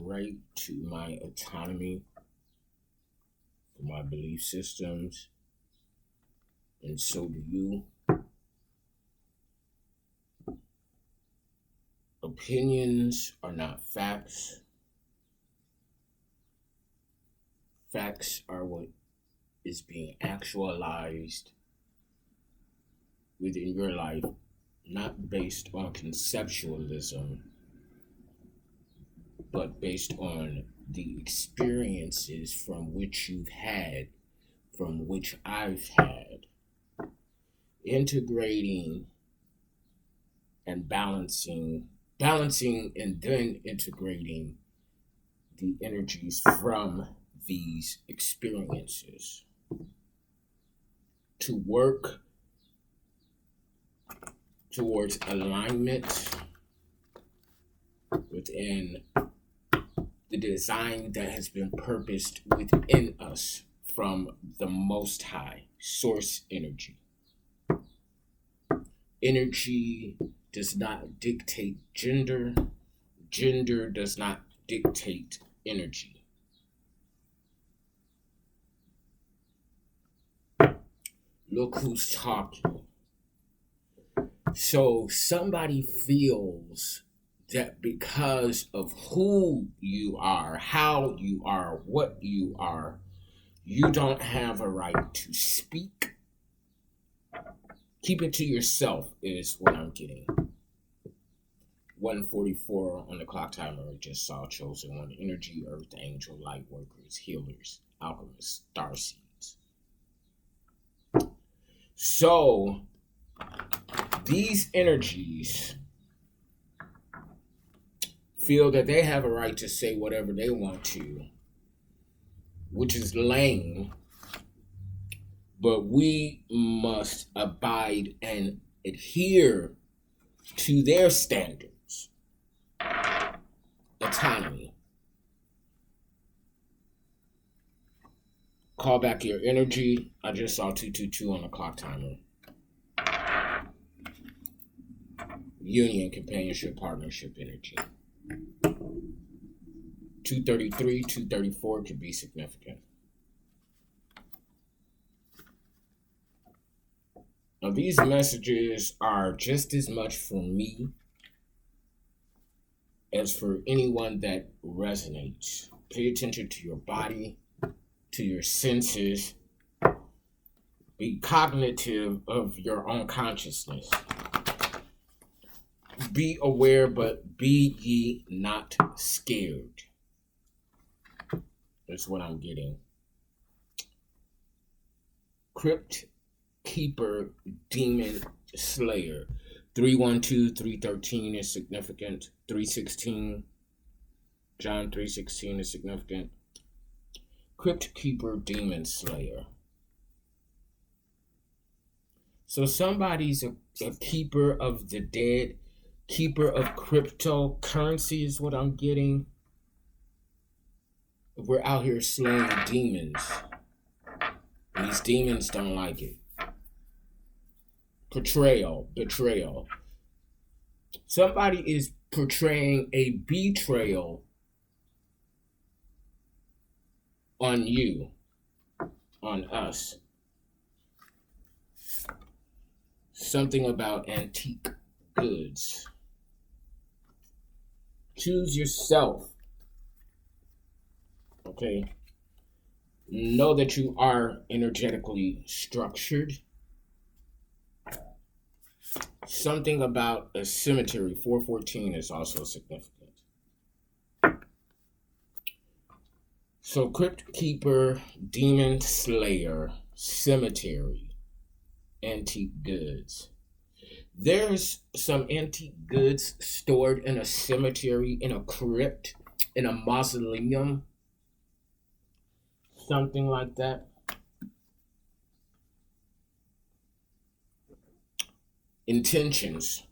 right to my autonomy for my belief systems, and so do you. Opinions are not facts. Facts are what is being actualized within your life, not based on conceptualism, but based on the experiences from which you've had, from which I've had, integrating and balancing and then integrating the energies from these experiences to work towards alignment within the design that has been purposed within us from the Most High Source energy. Energy does not dictate gender. Gender does not dictate energy. Look who's talking. So somebody feels that because of who you are, how you are, what you are, you don't have a right to speak. Keep it to yourself is what I'm getting. 144 on the clock timer. I just saw chosen one. Energy, earth, angel, light workers, healers, alchemists, starseeds. So these energies feel that they have a right to say whatever they want to, which is lame, but we must abide and adhere to their standards. Autonomy. Call back your energy. I just saw 222 on the clock timer. Union, companionship, partnership energy. 233, 234 could be significant. Now, these messages are just as much for me as for anyone that resonates. Pay attention to your body, to your senses. Be cognitive of your own consciousness. Be aware, but be ye not scared. That's what I'm getting. Crypt Keeper, Demon Slayer. 312, 313 is significant. 316, John 3:16 is significant. Crypt Keeper, Demon Slayer. So somebody's a keeper of the dead, keeper of cryptocurrency is what I'm getting. We're out here slaying demons. And these demons don't like it. Betrayal. Somebody is portraying a betrayal on you, on us. Something about antique goods. Choose yourself. Okay? Know that you are energetically structured. Something about a cemetery. 414 is also significant. So Crypt Keeper, Demon Slayer, Cemetery, antique goods. There's some antique goods stored in a cemetery, in a crypt, in a mausoleum. Something like that. Intentions.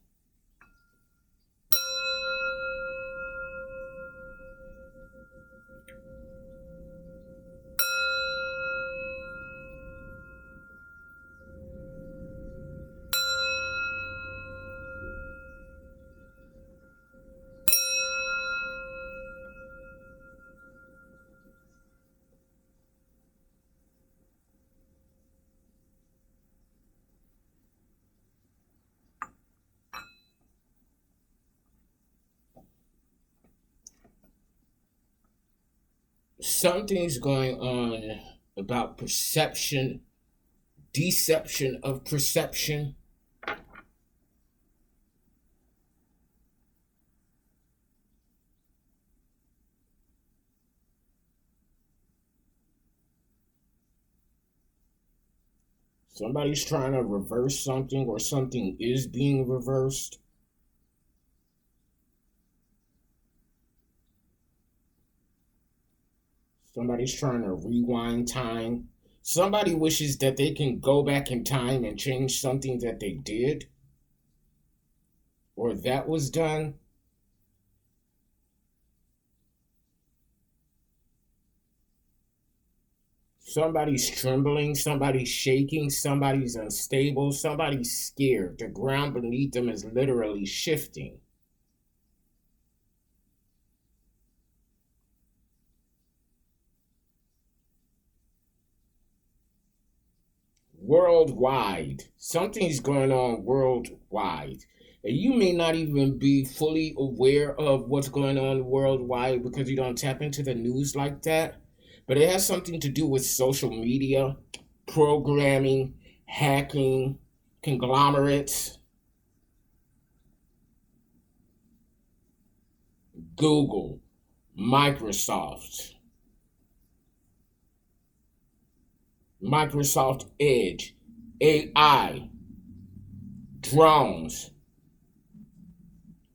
Something's going on about perception, deception of perception. Somebody's trying to reverse something, or something is being reversed. Somebody's trying to rewind time. Somebody wishes that they can go back in time and change something that they did or that was done. Somebody's trembling, somebody's shaking, somebody's unstable, somebody's scared. The ground beneath them is literally shifting. Worldwide. Something's going on worldwide. And you may not even be fully aware of what's going on worldwide because you don't tap into the news like that. But it has something to do with social media, programming, hacking, conglomerates, Google, Microsoft, Microsoft Edge, AI, drones.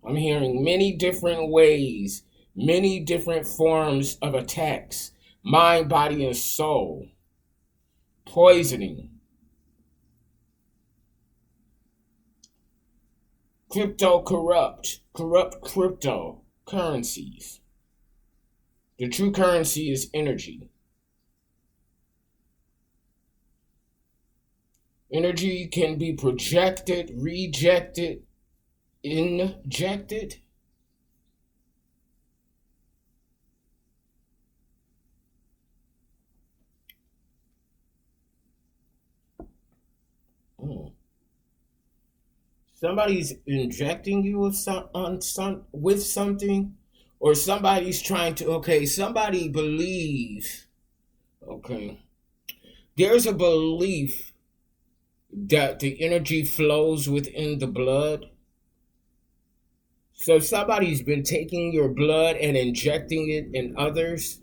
I'm hearing many different ways, many different forms of attacks, mind, body, and soul, poisoning, corrupt cryptocurrencies. The true currency is energy. Energy can be projected, rejected, injected. Somebody's injecting you with something, or somebody's trying to. Okay, somebody believes. Okay, there's a belief that the energy flows within the blood. So somebody's been taking your blood and injecting it in others,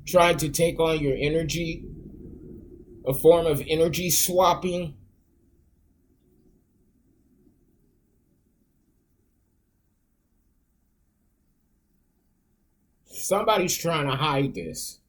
trying to take on your energy, a form of energy swapping. Somebody's trying to hide this.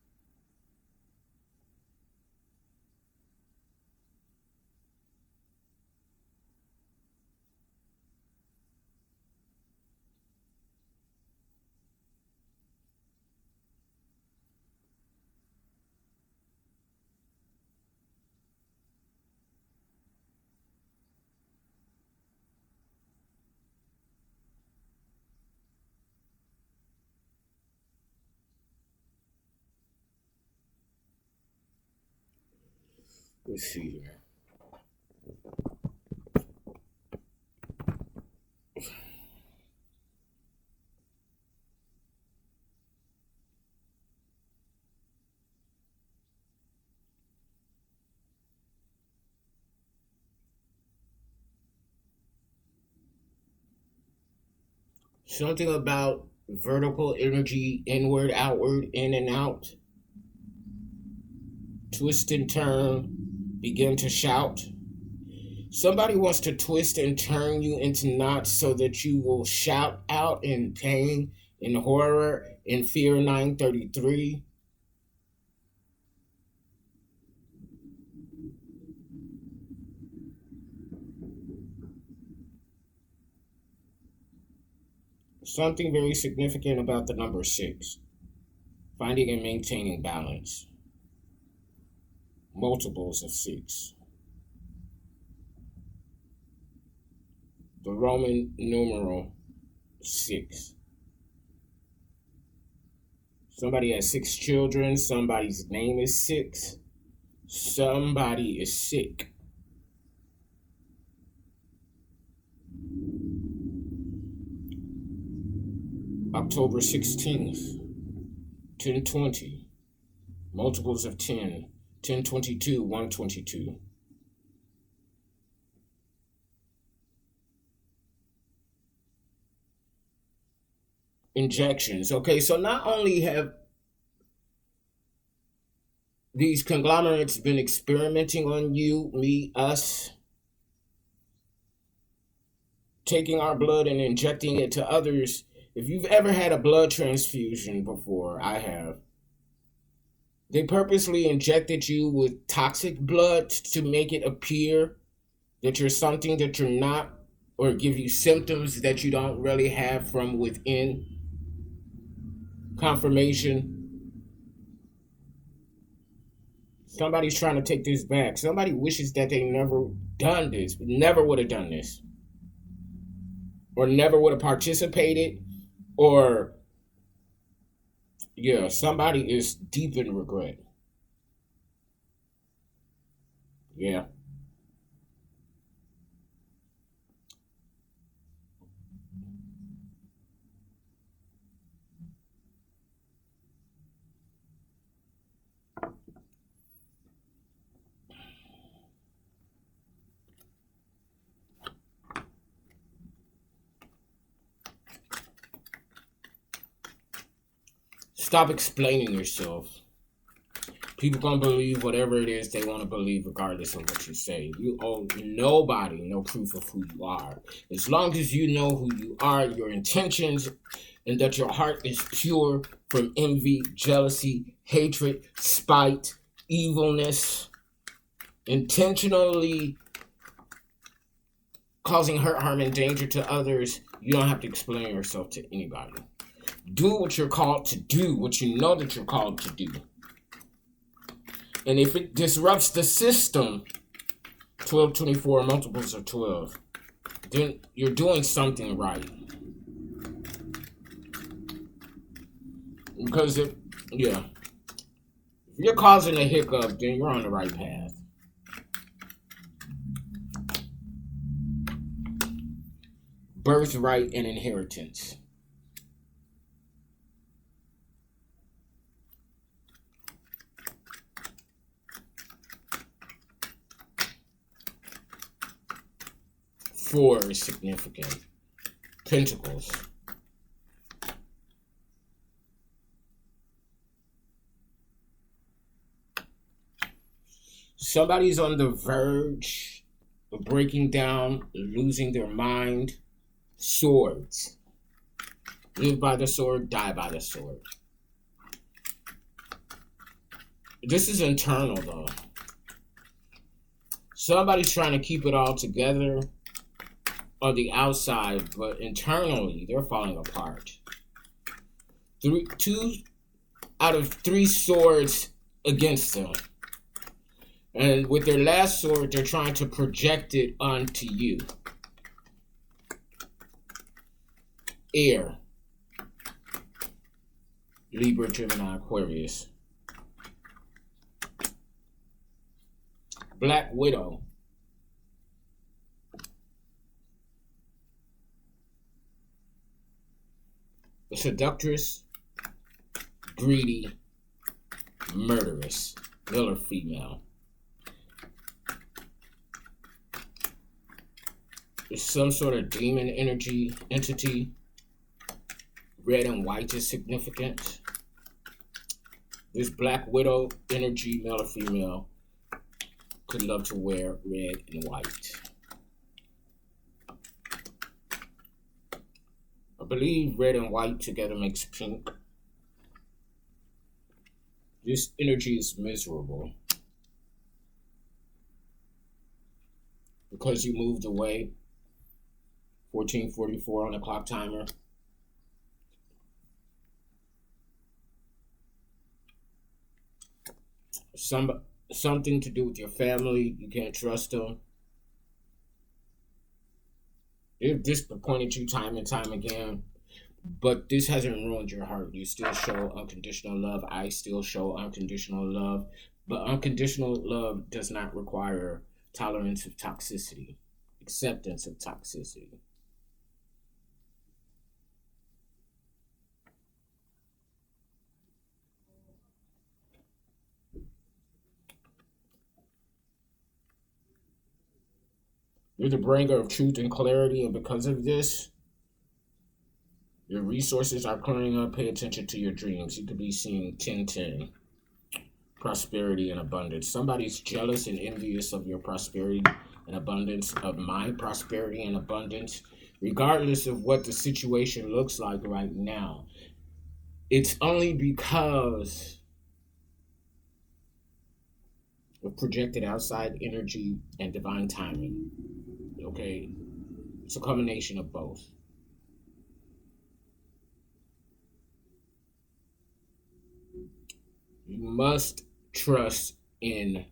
Let's see here. Something about vertical energy, inward, outward, in and out. Twist and turn, begin to shout. Somebody wants to twist and turn you into knots so that you will shout out in pain, in horror, in fear 933. Something very significant about the number 6. Finding and maintaining balance. Multiples of 6. The Roman numeral 6. Somebody has 6 children. Somebody's name is 6. Somebody is sick. October 16th, 1020. Multiples of 10. 1022, 122. Injections. Okay, so not only have these conglomerates been experimenting on you, me, us, taking our blood and injecting it to others. If you've ever had a blood transfusion before, I have. They purposely injected you with toxic blood to make it appear that you're something that you're not, or give you symptoms that you don't really have from within. Confirmation. Somebody's trying to take this back. Somebody wishes that they never done this, never would have done this, or never would have participated, or yeah, somebody is deep in regret. Yeah. Stop explaining yourself. People gonna believe whatever it is they want to believe, regardless of what you say. You owe nobody no proof of who you are. As long as you know who you are, your intentions, and that your heart is pure from envy, jealousy, hatred, spite, evilness, intentionally causing hurt, harm, and danger to others, you don't have to explain yourself to anybody. Do what you're called to do, what you know that you're called to do. And if it disrupts the system, 1224 multiples of 12, then you're doing something right. Because if you're causing a hiccup, then you're on the right path. Birthright and inheritance. Four is significant. Pentacles. Somebody's on the verge of breaking down, losing their mind. Swords. Live by the sword, die by the sword. This is internal, though. Somebody's trying to keep it all together on the outside, but internally, they're falling apart. Two out of three swords against them. And with their last sword, they're trying to project it onto you. Air. Libra, Gemini, Aquarius. Black Widow. A seductress, greedy, murderous, male or female. There's some sort of demon energy entity. Red and white is significant. This Black Widow energy, male or female, could love to wear red and white. I believe red and white together makes pink. This energy is miserable because you moved away. 1444 on the clock timer. Something to do with your family. You can't trust them. They've disappointed you time and time again, but this hasn't ruined your heart. You still show unconditional love. I still show unconditional love, but unconditional love does not require tolerance of toxicity, acceptance of toxicity. You're the bringer of truth and clarity, and because of this, your resources are clearing up. Pay attention to your dreams. You could be seeing 1010, prosperity and abundance. Somebody's jealous and envious of your prosperity and abundance, of my prosperity and abundance, regardless of what the situation looks like right now. It's only because of projected outside energy and divine timing. Okay? It's a combination of both. You must trust in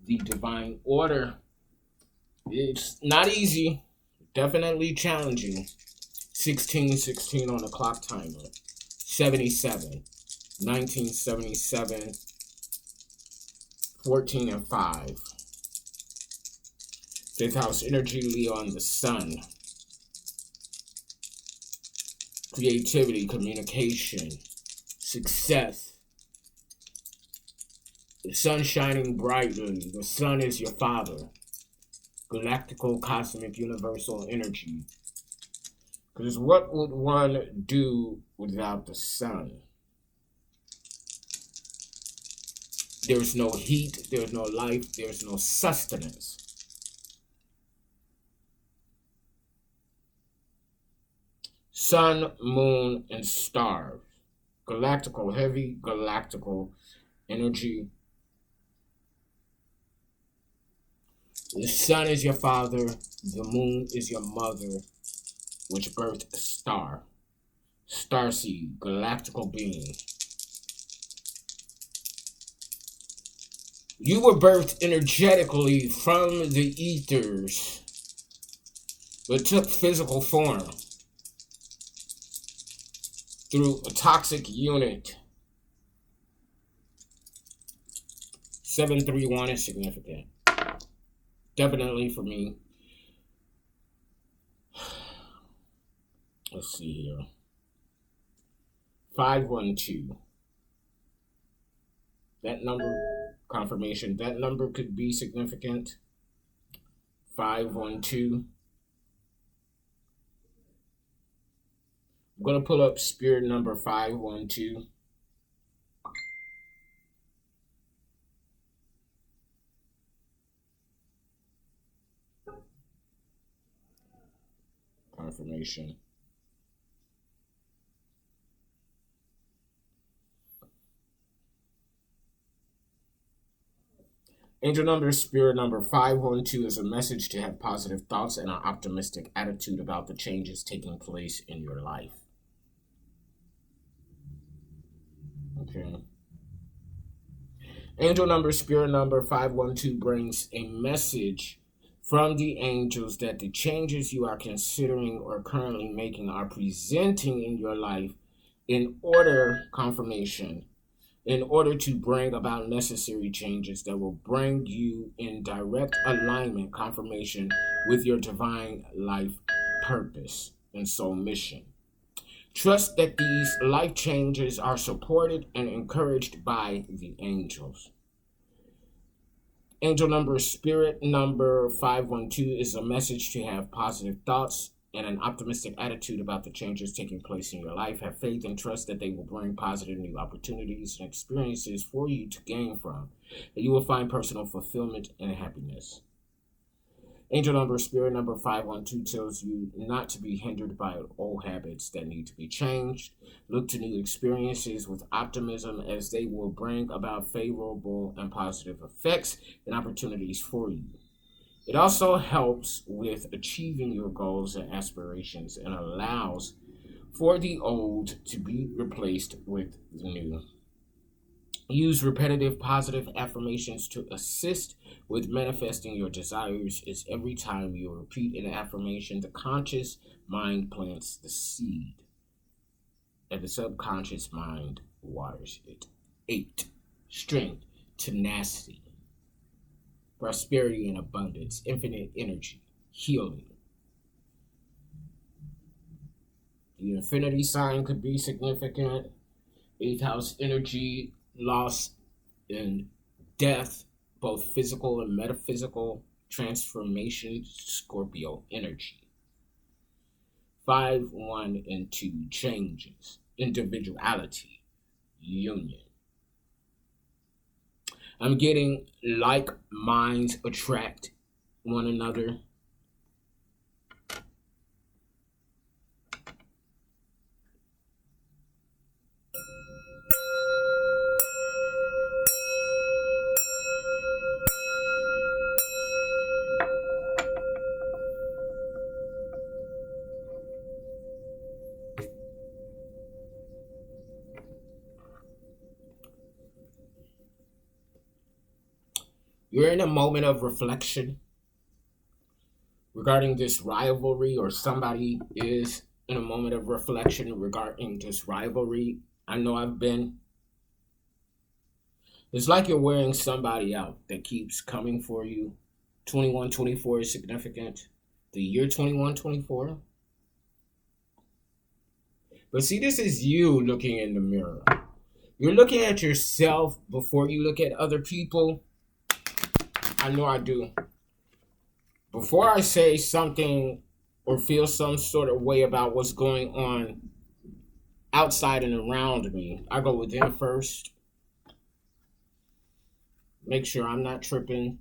the divine order. It's not easy, definitely challenging. 1616 on the clock timer. 77. 1977. 14 and 5. Fifth house energy, Leo on the sun. Creativity, communication, success. The sun shining brightly. The sun is your father. Galactical, cosmic, universal energy. Because what would one do without the sun? There's no heat, there's no life, there's no sustenance. Sun, moon, and stars. Galactical, heavy galactical energy. The sun is your father, the moon is your mother, which birthed a star. Starseed, galactical being. You were birthed energetically from the ethers, but took physical form through a toxic unit. 731 is significant. Definitely for me. Let's see here. 512. That number, confirmation, that number could be significant. 512. I'm going to pull up spirit number 512. Confirmation. Angel number, spirit number 512 is a message to have positive thoughts and an optimistic attitude about the changes taking place in your life. Okay. Angel number, spirit number 512 brings a message from the angels that the changes you are considering or currently making are presenting in your life in order, confirmation, in order to bring about necessary changes that will bring you in direct alignment, confirmation, with your divine life purpose and soul mission. Trust that these life changes are supported and encouraged by the angels. Angel number, spirit number 512 is a message to have positive thoughts and an optimistic attitude about the changes taking place in your life. Have faith and trust that they will bring positive new opportunities and experiences for you to gain from, that you will find personal fulfillment and happiness. Angel number, spirit number 512 tells you not to be hindered by old habits that need to be changed. Look to new experiences with optimism, as they will bring about favorable and positive effects and opportunities for you. It also helps with achieving your goals and aspirations and allows for the old to be replaced with the new. Use repetitive positive affirmations to assist with manifesting your desires, as every time you repeat an affirmation, the conscious mind plants the seed, and the subconscious mind waters it. 8. Strength, tenacity, prosperity and abundance, infinite energy, healing. The infinity sign could be significant. 8th house energy, loss and death, both physical and metaphysical, transformation, Scorpio energy. 5, 1, and 2, changes, individuality, union. I'm getting like minds attract one another. You're in a moment of reflection regarding this rivalry, or somebody is in a moment of reflection regarding this rivalry. I know I've been. It's like you're wearing somebody out that keeps coming for you. 2124 is significant. The year 2124. But see, this is you looking in the mirror. You're looking at yourself before you look at other people. I know I do. Before I say something or feel some sort of way about what's going on outside and around me, I go within first. Make sure I'm not tripping.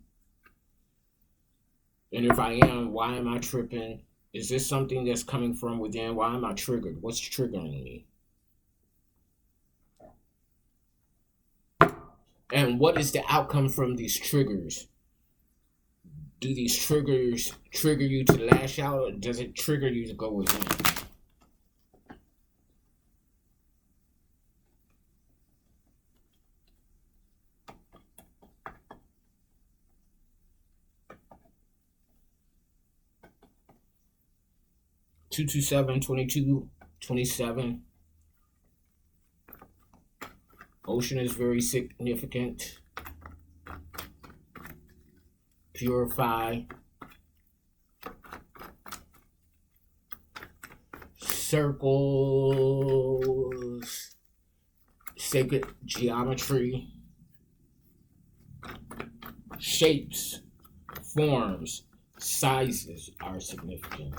And if I am, why am I tripping? Is this something that's coming from within? Why am I triggered? What's triggering me? And what is the outcome from these triggers? Do these triggers trigger you to lash out, or does it trigger you to go within? Two, 22, 27. Ocean is very significant. Purify. Circles. Sacred geometry. Shapes, forms, sizes are significant.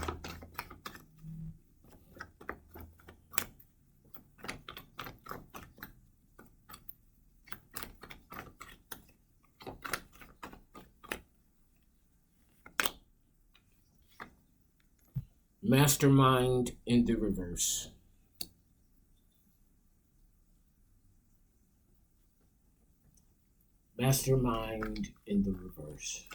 Mastermind in the reverse. Mastermind in the reverse.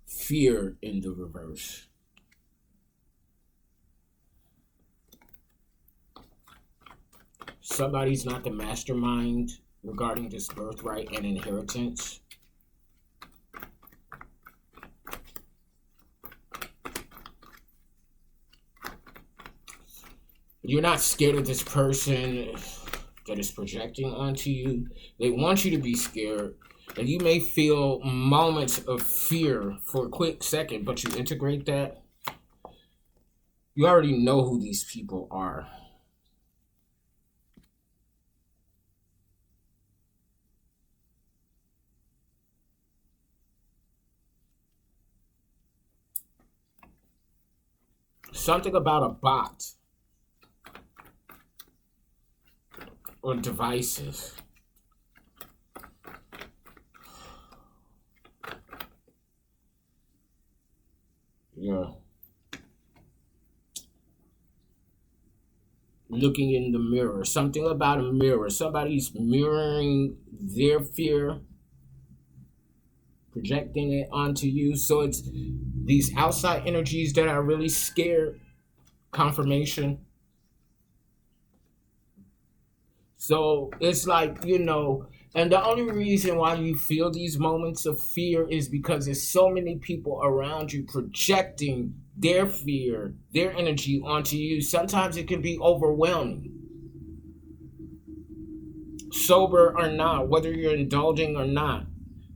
Fear in the reverse. Somebody's not the mastermind regarding this birthright and inheritance. You're not scared of this person that is projecting onto you. They want you to be scared. And you may feel moments of fear for a quick second, but you integrate that. You already know who these people are. Something about a bot or devices. Yeah. Looking in the mirror. Something about a mirror. Somebody's mirroring their fear, projecting it onto you. So it's these outside energies that are really scared. Confirmation. So it's like, and the only reason why you feel these moments of fear is because there's so many people around you projecting their fear, their energy onto you. Sometimes it can be overwhelming. Sober or not, whether you're indulging or not.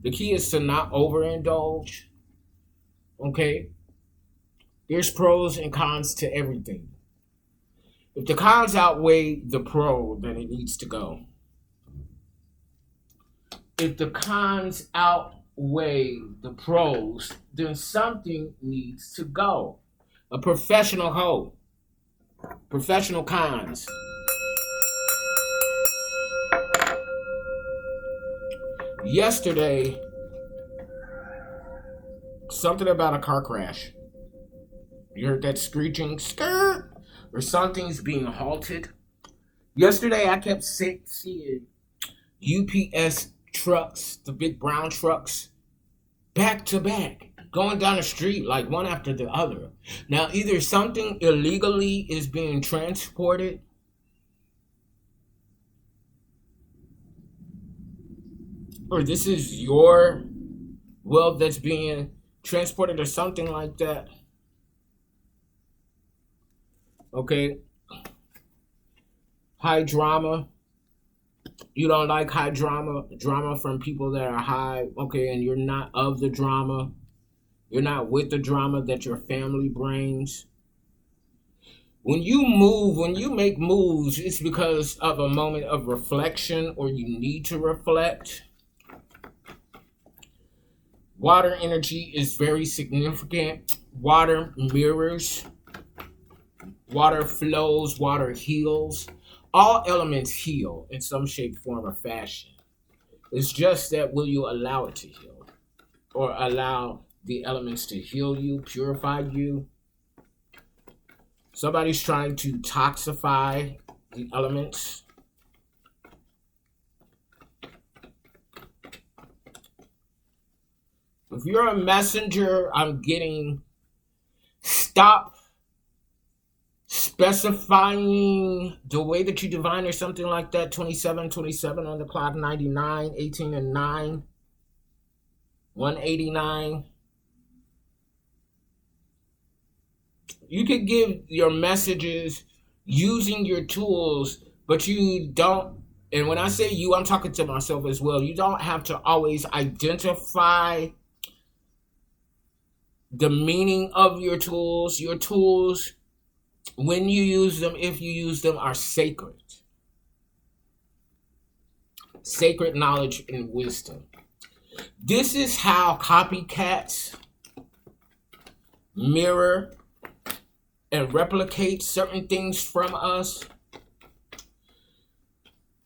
The key is to not overindulge. Okay? There's pros and cons to everything. If the cons outweigh the pro, then it needs to go. If the cons outweigh the pros, then something needs to go. A professional hoe. Professional cons. Yesterday, something about a car crash. You heard that screeching, skirt, or something's being halted. Yesterday, I kept seeing UPS trucks, the big brown trucks, back to back, going down the street like one after the other. Now, either something illegally is being transported, or this is your wealth that's being transported, or something like that. Okay. High drama. You don't like high drama from people that are high, okay, and you're not of the drama. You're not with the drama that your family brings. When you make moves, it's because of a moment of reflection, or you need to reflect. Water energy is very significant. Water mirrors. Water flows. Water heals. All elements heal in some shape, form, or fashion. It's just that will you allow it to heal? Or allow the elements to heal you, purify you? Somebody's trying to toxify the elements. If you're a messenger, I'm getting stop specifying the way that you divine, or something like that. 27 on the clock, 99, 18 and 9, 189. You could give your messages using your tools, but you don't, and when I say you, I'm talking to myself as well. You don't have to always identify the meaning of your tools. Your tools, when you use them, if you use them, are sacred. Sacred knowledge and wisdom. This is how copycats mirror and replicate certain things from us.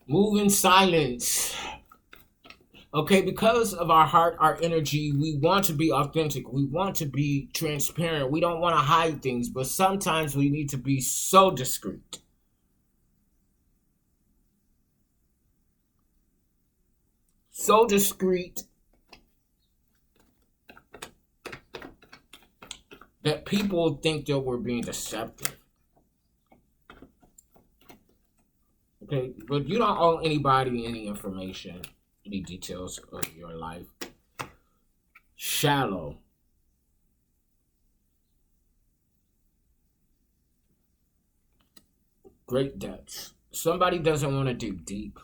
Move in silence. Okay, because of our heart, our energy, we want to be authentic. We want to be transparent. We don't want to hide things, but sometimes we need to be so discreet. So discreet that people think that we're being deceptive. Okay, but you don't owe anybody any information, any details of your life. Shallow. Great depths. Somebody doesn't want to dig deep.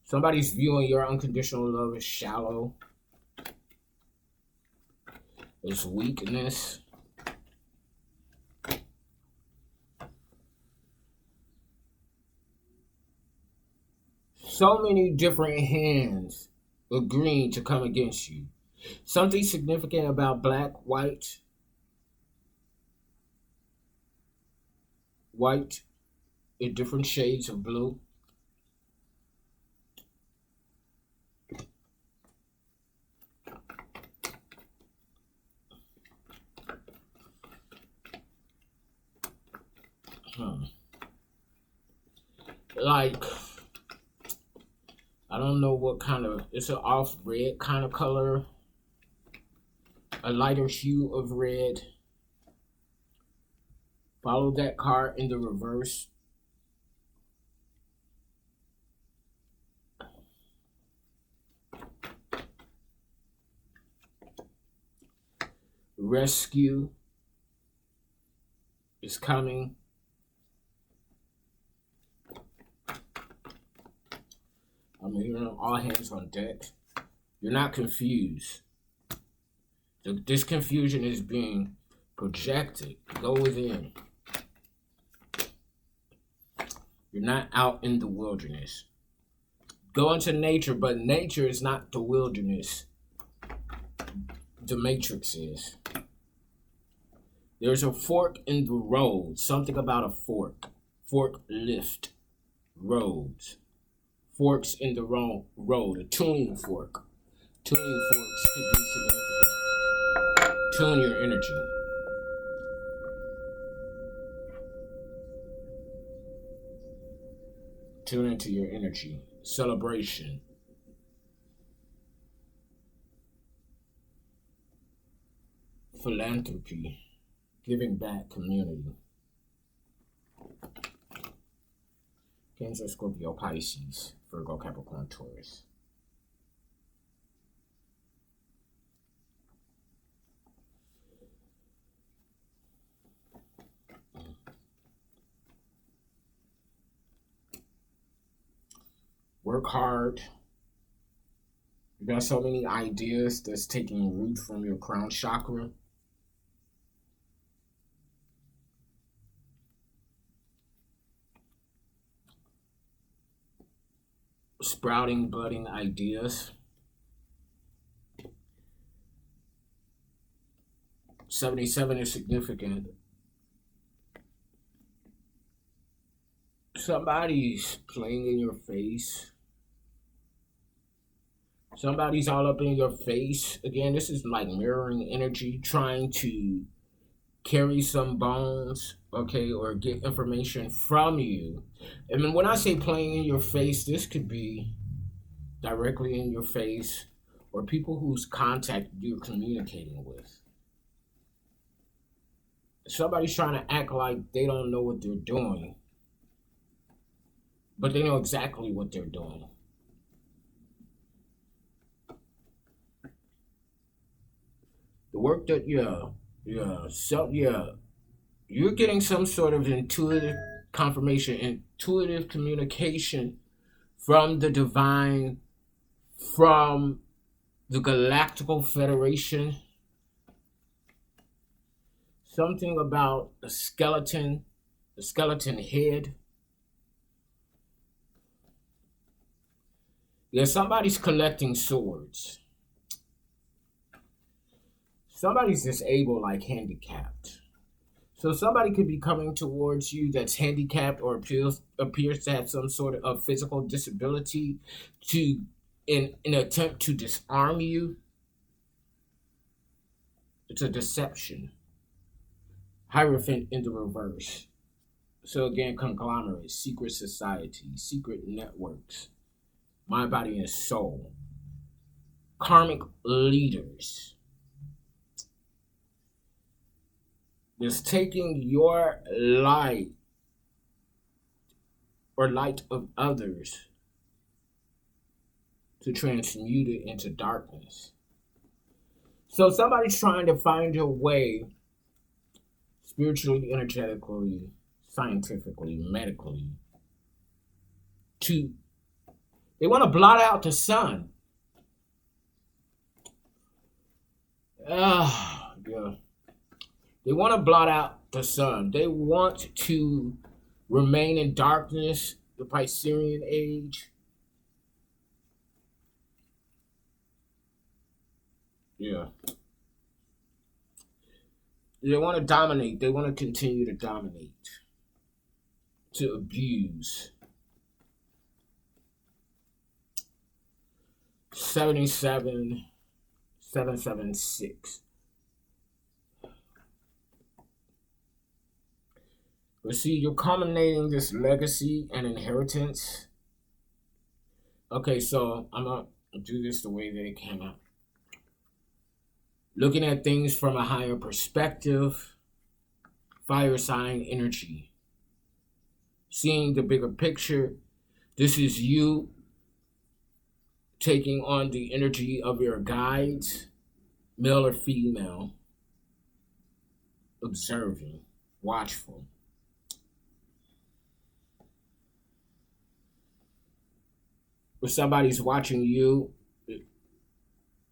Somebody's viewing your unconditional love as shallow. As weakness. So many different hands agreeing to come against you. Something significant about black, white, in different shades of blue. Like, I don't know what kind of, it's an off red kind of color, a lighter hue of red. Follow that card in the reverse. Rescue is coming. I'm hearing all hands on deck. You're not confused. This confusion is being Project it. Go within. You're not out in the wilderness. Go into nature, but nature is not the wilderness. The matrix is. There's a fork in the road. Something about a fork. Forklift. Roads. Forks in the road. A tuning fork. Tuning forks could be significant. Tune your energy. Tune into your energy. Celebration. Philanthropy. Giving back, community. Cancer, Scorpio, Pisces, Virgo, Capricorn, Taurus. Work hard. You got so many ideas that's taking root from your crown chakra. Sprouting, budding ideas. 77 is significant. Somebody's playing in your face. Somebody's all up in your face. Again, this is like mirroring energy, trying to carry some bones, okay, or get information from you. I mean, when I say playing in your face, this could be directly in your face or people whose contact you're communicating with. Somebody's trying to act like they don't know what they're doing, but they know exactly what they're doing. The work that you're getting some sort of intuitive confirmation, intuitive communication from the divine, from the Galactical Federation. Something about the skeleton head. Yeah, somebody's collecting swords. Somebody's disabled, like handicapped. So somebody could be coming towards you that's handicapped or appears to have some sort of physical disability to in an attempt to disarm you. It's a deception. Hierophant in the reverse. So again, conglomerates, secret societies, secret networks, mind, body, and soul. Karmic leaders. Is taking your light or light of others to transmute it into darkness. So somebody's trying to find a way, spiritually, energetically, scientifically, medically, they want to blot out the sun. Yeah. They want to blot out the sun. They want to remain in darkness, the Piscean age. Yeah. They want to dominate. They want to continue to dominate, to abuse. 77, 776. But see, you're culminating this legacy and inheritance. Okay, so I'm going to do this the way that it came out. Looking at things from a higher perspective, fire sign energy. Seeing the bigger picture. This is you taking on the energy of your guides, male or female, observing, watchful. If somebody's watching you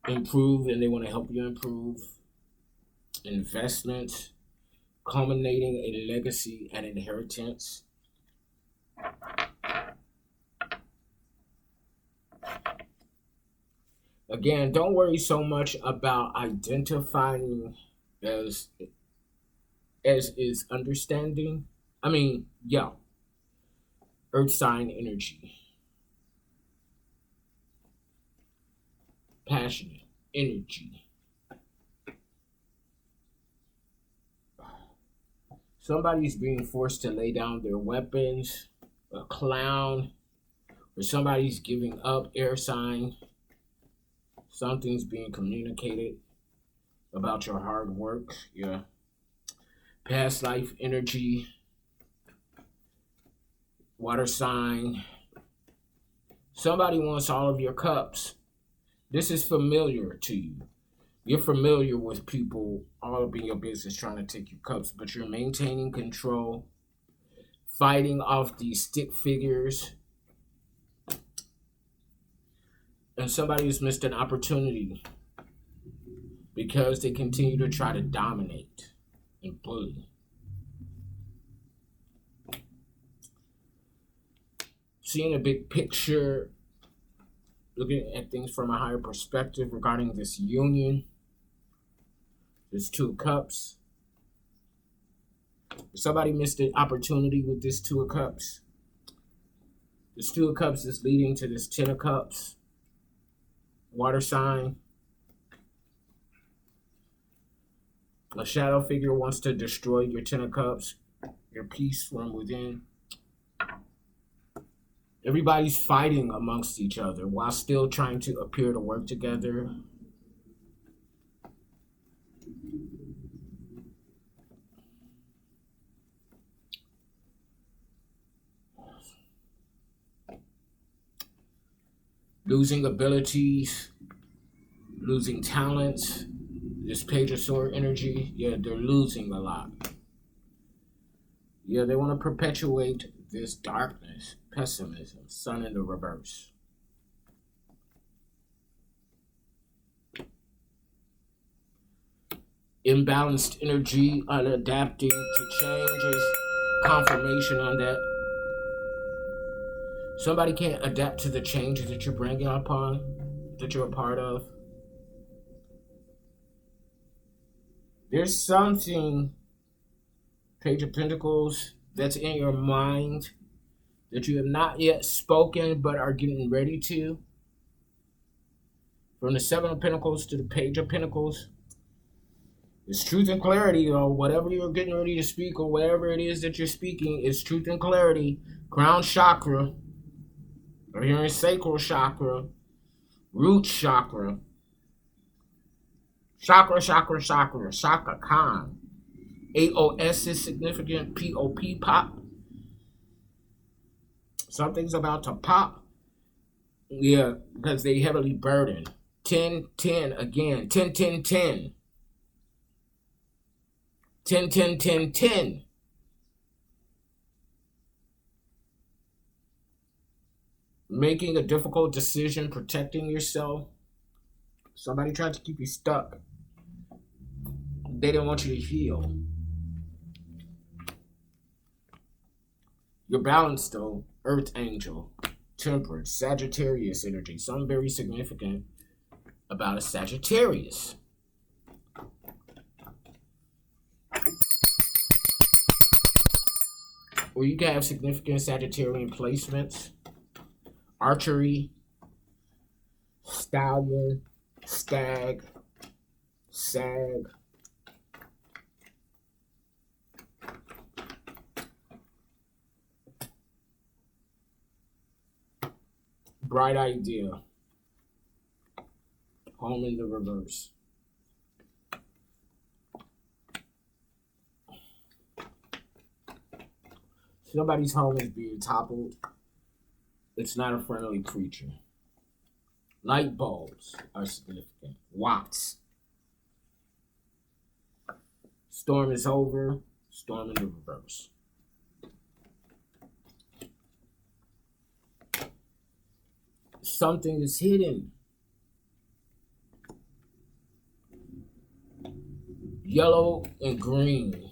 improve and they want to help you improve, investments, culminating a legacy and inheritance. Again, don't worry so much about identifying as is understanding. I mean, yeah, earth sign energy, passionate energy. Somebody's being forced to lay down their weapons, a clown, or somebody's giving up, air sign. Something's being communicated about your hard work. Yeah. Past life energy, water sign. Somebody wants all of your cups. This is familiar to you. You're familiar with people all up in your business trying to take your cups, but you're maintaining control, fighting off these stick figures. And somebody has missed an opportunity because they continue to try to dominate and bully. Seeing a big picture, looking at things from a higher perspective regarding this union. There's 2 of Cups. Somebody missed an opportunity with this 2 of Cups. This 2 of Cups is leading to this 10 of Cups. Water sign. A shadow figure wants to destroy your 10 of Cups, your peace from within. Everybody's fighting amongst each other while still trying to appear to work together. Losing abilities, losing talents. This Page of Sword energy, yeah, they're losing a lot. Yeah, they want to perpetuate this darkness, pessimism, Sun in the reverse. Imbalanced energy, unadapting to changes, confirmation on that. Somebody can't adapt to the changes that you're bringing upon, that you're a part of. There's something, Page of Pentacles, that's in your mind that you have not yet spoken but are getting ready to. From the 7 of Pentacles to the Page of Pentacles. It's truth and clarity, or whatever you're getting ready to speak, or whatever it is that you're speaking, is truth and clarity. Crown chakra. Or hearing sacral chakra. Root chakra. Chakra, chakra, chakra. Chakra Khan. AOS is significant. POP, pop. Something's about to pop. Yeah, because they heavily burdened. 10, 10 again. 10, 10, 10. 10, 10, 10, 10. Making a difficult decision, protecting yourself. Somebody tried to keep you stuck. They didn't want you to heal. You're balanced though. Earth Angel. Temperance. Sagittarius energy. Something very significant about a Sagittarius. Or you can have significant Sagittarian placements. Archery. Stallion. Stag. Sag. Bright idea. Home in the reverse. Somebody's home is being toppled. It's not a friendly creature. Light bulbs are significant. Watts. Storm is over. Storm in the reverse. Something is hidden. Yellow and green.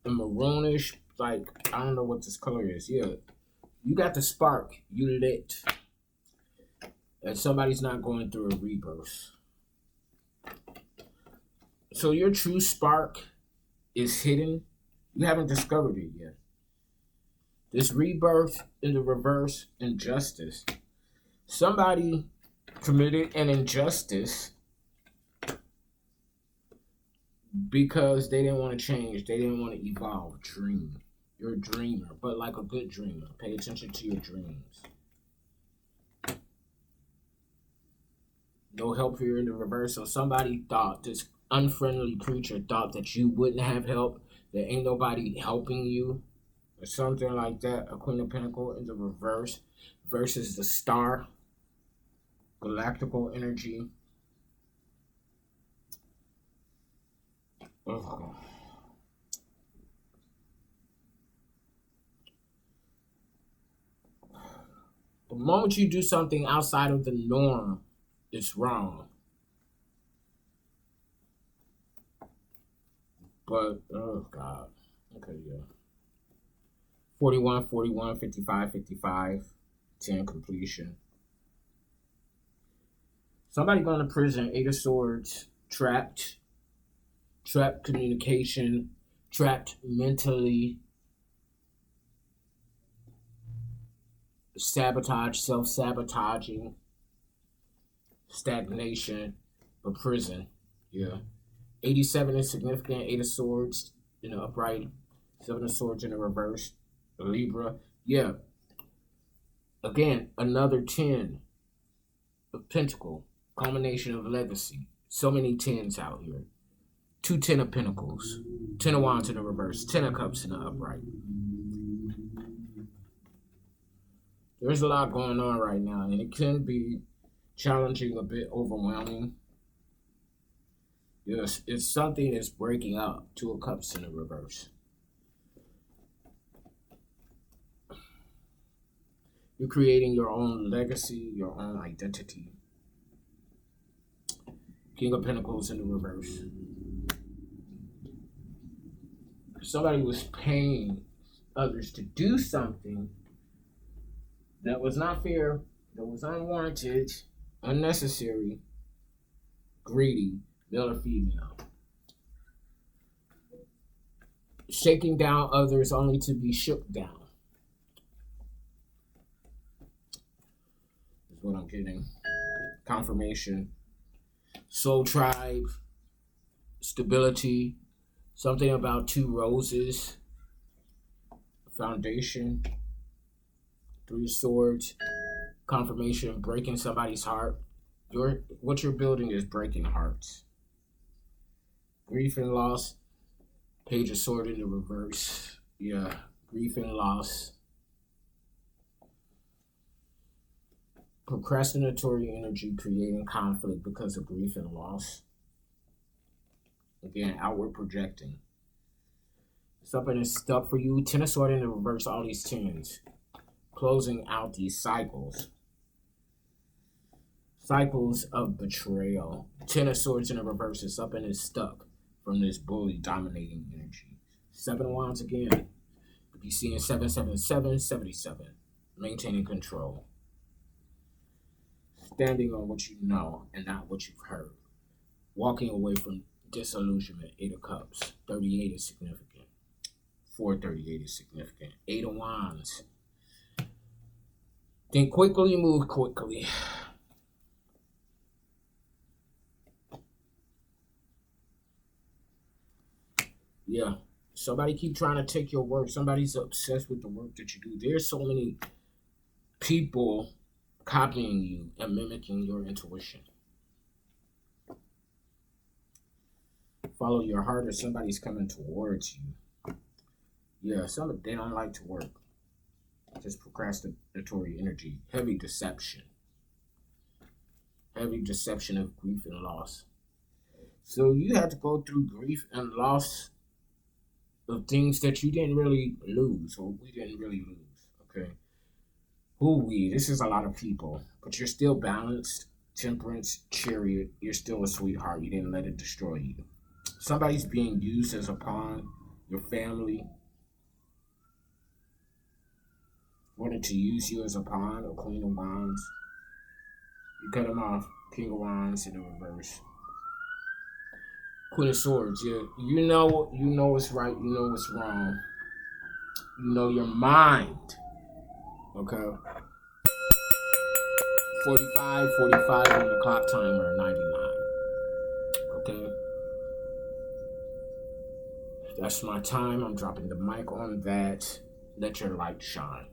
a maroonish, like, I don't know what this color is. Yeah, you got the spark. You lit. And somebody's not going through a rebirth. So your true spark is hidden. You haven't discovered it yet. This rebirth in the reverse injustice. Somebody committed an injustice because they didn't want to change. They didn't want to evolve. Dream. You're a dreamer, but like a good dreamer. Pay attention to your dreams. No help here in the reverse. So somebody thought, this unfriendly creature thought that you wouldn't have help. There ain't nobody helping you. Or something like that. A Queen of Pentacles in the reverse versus the star. Galactical energy. Oh. The moment you do something outside of the norm, it's wrong. But, oh God. Okay, yeah. 41, 41, 55, 55, 10 completion. Somebody going to prison, 8 of Swords, trapped communication, trapped mentally, sabotage, self-sabotaging, stagnation, but prison, yeah. 87 is significant, 8 of Swords in the upright, 7 of Swords in the reverse, Libra, yeah. Again, another 10 of Pentacle, culmination of legacy. So many 10s out here. 2 10 of Pentacles, 10 of Wands in the reverse, 10 of Cups in the upright. There's a lot going on right now, and it can be challenging, a bit overwhelming. Yes, it's something that's breaking up. 2 of Cups in the reverse. You're creating your own legacy, your own identity. King of Pentacles in the reverse. Somebody was paying others to do something that was not fair, that was unwarranted, unnecessary, greedy, male or female. Shaking down others only to be shook down. Is what I'm getting. Confirmation. Soul tribe. Stability. Something about 2 roses. Foundation. 3 swords. Confirmation. Breaking somebody's heart. What you're building is breaking hearts. Grief and loss. Page of Sword in the reverse. Yeah. Grief and loss. Procrastinatory energy creating conflict because of grief and loss. Again, outward projecting. Something is stuck for you. 10 of Swords in the reverse, all these 10s. Closing out these cycles. Cycles of betrayal. 10 of Swords in the reverse, is something is stuck from this bully dominating energy. 7 of Wands again. Could be seeing 777, 77. Maintaining control. Standing on what you know and not what you've heard. Walking away from disillusionment. 8 of Cups. 38 is significant. 438 is significant. 8 of Wands. Think quickly, move quickly. Yeah. Somebody keep trying to take your work. Somebody's obsessed with the work that you do. There's so many people copying you and mimicking your intuition. Follow your heart, or somebody's coming towards you. Yeah, they don't like to work. Just procrastinatory energy. Heavy deception. Heavy deception of grief and loss. So you had to go through grief and loss of things that you didn't really lose, or we didn't really lose, okay? Who we? This is a lot of people, but you're still balanced. Temperance, Chariot, you're still a sweetheart. You didn't let it destroy you. Somebody's being used as a pawn your family wanted to use you as a pawn or Queen of Wands, you cut them off. King of Wands in the reverse. Queen of Swords, yeah. You know what's right, you know what's wrong. You know your mind. Okay. 45 on the clock timer, 99. Okay. That's my time. I'm dropping the mic on that. Let your light shine.